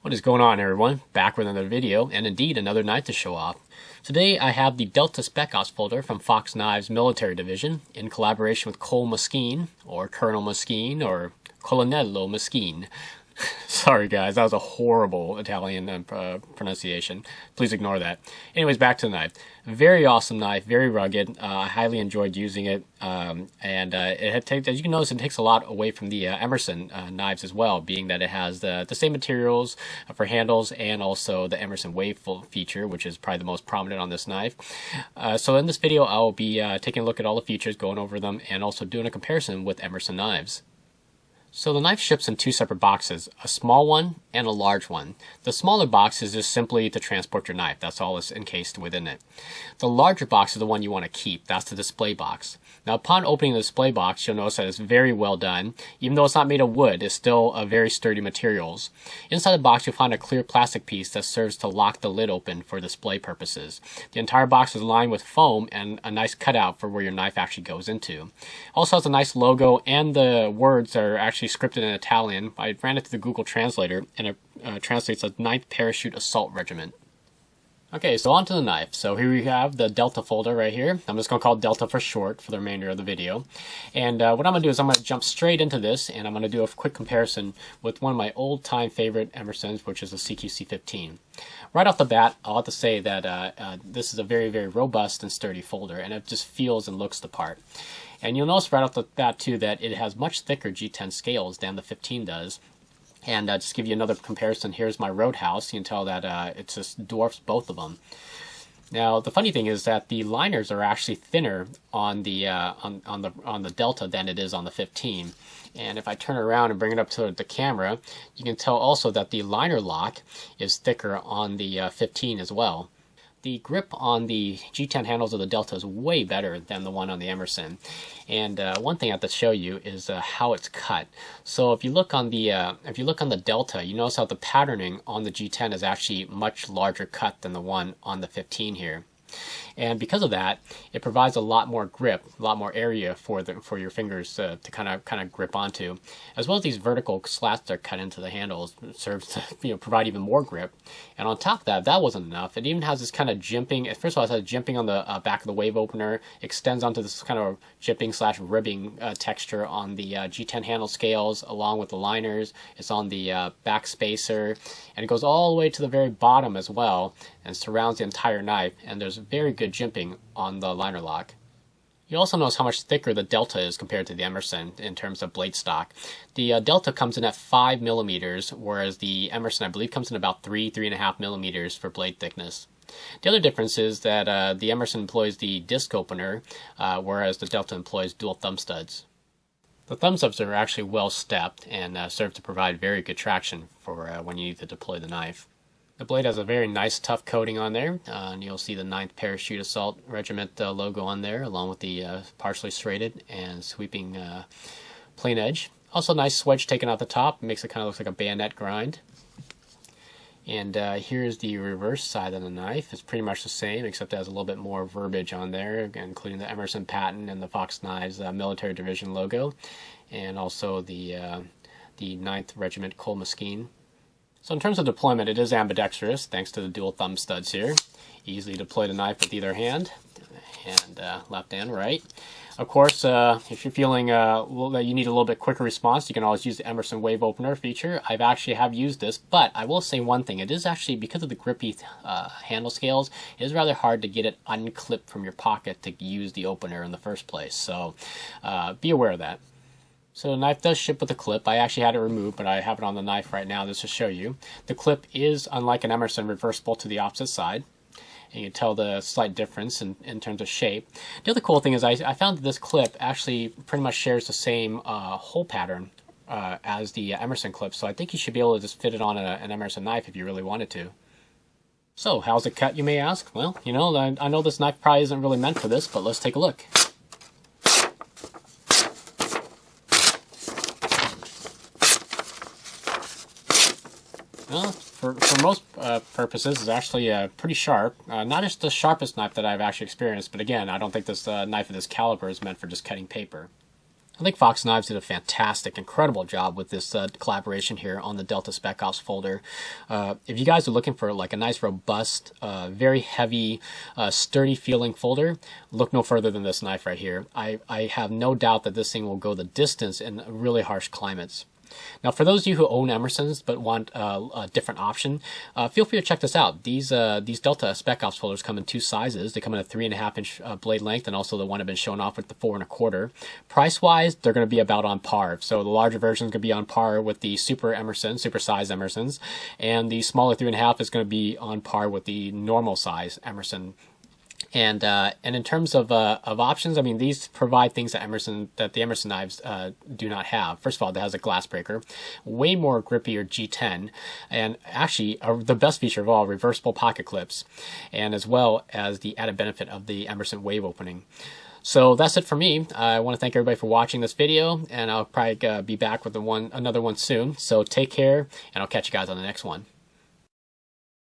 What is going on, everyone? Back with another video, and indeed another knife to show off. Today I have the Delta Spec folder from Fox Knives Military Division in collaboration with Col Moschin, or Colonel Moschin, or Colonnello Moschin. Sorry guys, that was a horrible Italian pronunciation. Please ignore that. Anyways, back to the knife. Very awesome knife, very rugged. I highly enjoyed using it, as you can notice, it takes a lot away from the Emerson knives as well, being that it has the same materials for handles and also the Emerson wave feature, which is probably the most prominent on this knife. So in this video, I will be taking a look at all the features, going over them, and also doing a comparison with Emerson knives. So the knife ships in two separate boxes, a small one and a large one. The smaller box is just simply to transport your knife. That's all is encased within it. The larger box is the one you want to keep. That's the display box. Now upon opening the display box, you'll notice that it's very well done. Even though it's not made of wood, it's still a very sturdy materials. Inside the box you'll find a clear plastic piece that serves to lock the lid open for display purposes. The entire box is lined with foam and a nice cutout for where your knife actually goes into. Also has a nice logo, and the words are actually scripted in Italian. I ran it to the Google translator, and it translates as 9th Parachute Assault Regiment. Okay, so on to the knife. So here we have the Delta folder right here. I'm just going to call it Delta for short for the remainder of the video. And what I'm going to do is I'm going to jump straight into this, and I'm going to do a quick comparison with one of my old-time favorite Emersons, which is the CQC15. Right off the bat, I'll have to say that this is a very, very robust and sturdy folder, and it just feels and looks the part. And you'll notice right off the bat, too, that it has much thicker G10 scales than the 15 does. And just give you another comparison, here's my Roadhouse. You can tell that it just dwarfs both of them. Now, the funny thing is that the liners are actually thinner on the on the Delta than it is on the 15. And if I turn it around and bring it up to the camera, you can tell also that the liner lock is thicker on the 15 as well. The grip on the G10 handles of the Delta is way better than the one on the Emerson. And one thing I have to show you is how it's cut. So if you look on the Delta, you notice how the patterning on the G10 is actually much larger cut than the one on the 15 here. And because of that, it provides a lot more grip, a lot more area for your fingers to kind of grip onto, as well as these vertical slats that are cut into the handles serves to provide even more grip. And on top of that, that wasn't enough. It even has this kind of jimping. First of all, it has jimping on the back of the wave opener, extends onto this kind of jimping slash ribbing texture on the G10 handle scales, along with the liners. It's on the back spacer, and it goes all the way to the very bottom as well, and surrounds the entire knife. And there's very good jimping on the liner lock. You also notice how much thicker the Delta is compared to the Emerson in terms of blade stock. The Delta comes in at 5 millimeters, whereas the Emerson, I believe, comes in about 3.5 millimeters for blade thickness. The other difference is that the Emerson employs the disc opener, whereas the Delta employs dual thumb studs. The thumb studs are actually well stepped and serve to provide very good traction for when you need to deploy the knife. The blade has a very nice tough coating on there, and you'll see the 9th Parachute Assault Regiment logo on there, along with the partially serrated and sweeping plain edge. Also nice swedge taken off the top, makes it kind of look like a bayonet grind. And here's the reverse side of the knife. It's pretty much the same, except it has a little bit more verbiage on there, including the Emerson patent and the Fox Knives Military Division logo, and also the 9th Regiment Col Moschin. So in terms of deployment, it is ambidextrous, thanks to the dual thumb studs here. Easily deploy the knife with either hand, and left and right. Of course, if you're feeling that you need a little bit quicker response, you can always use the Emerson wave opener feature. I've actually used this, but I will say one thing. It is actually, because of the grippy handle scales, it is rather hard to get it unclipped from your pocket to use the opener in the first place. So be aware of that. So the knife does ship with a clip. I actually had it removed, but I have it on the knife right now just to show you. The clip is, unlike an Emerson, reversible to the opposite side. And you can tell the slight difference in terms of shape. The other cool thing is I found that this clip actually pretty much shares the same hole pattern as the Emerson clip. So I think you should be able to just fit it on an Emerson knife if you really wanted to. So how's it cut, you may ask? Well, I know this knife probably isn't really meant for this, but let's take a look. Well, for most purposes, it's actually pretty sharp. Not just the sharpest knife that I've actually experienced, but again, I don't think this knife of this caliber is meant for just cutting paper. I think Fox Knives did a fantastic, incredible job with this collaboration here on the Delta Spec Ops folder. If you guys are looking for like a nice, robust, very heavy, sturdy feeling folder, look no further than this knife right here. I have no doubt that this thing will go the distance in really harsh climates. Now, for those of you who own Emersons but want a different option, feel free to check this out. These Delta Spec Ops folders come in two sizes. They come in a 3.5-inch blade length, and also the one I've been showing off with the 4.25. Price-wise, they're going to be about on par. So the larger version is going to be on par with the Super Emerson, super size Emersons, and the smaller 3.5 is going to be on par with the normal size Emerson. And in terms of options, I mean, these provide things that the Emerson knives do not have. First of all, it has a glass breaker, way more grippier G10, and actually the best feature of all, reversible pocket clips, and as well as the added benefit of the Emerson wave opening. So that's it for me. I want to thank everybody for watching this video, and I'll probably be back with another one soon. So take care, and I'll catch you guys on the next one.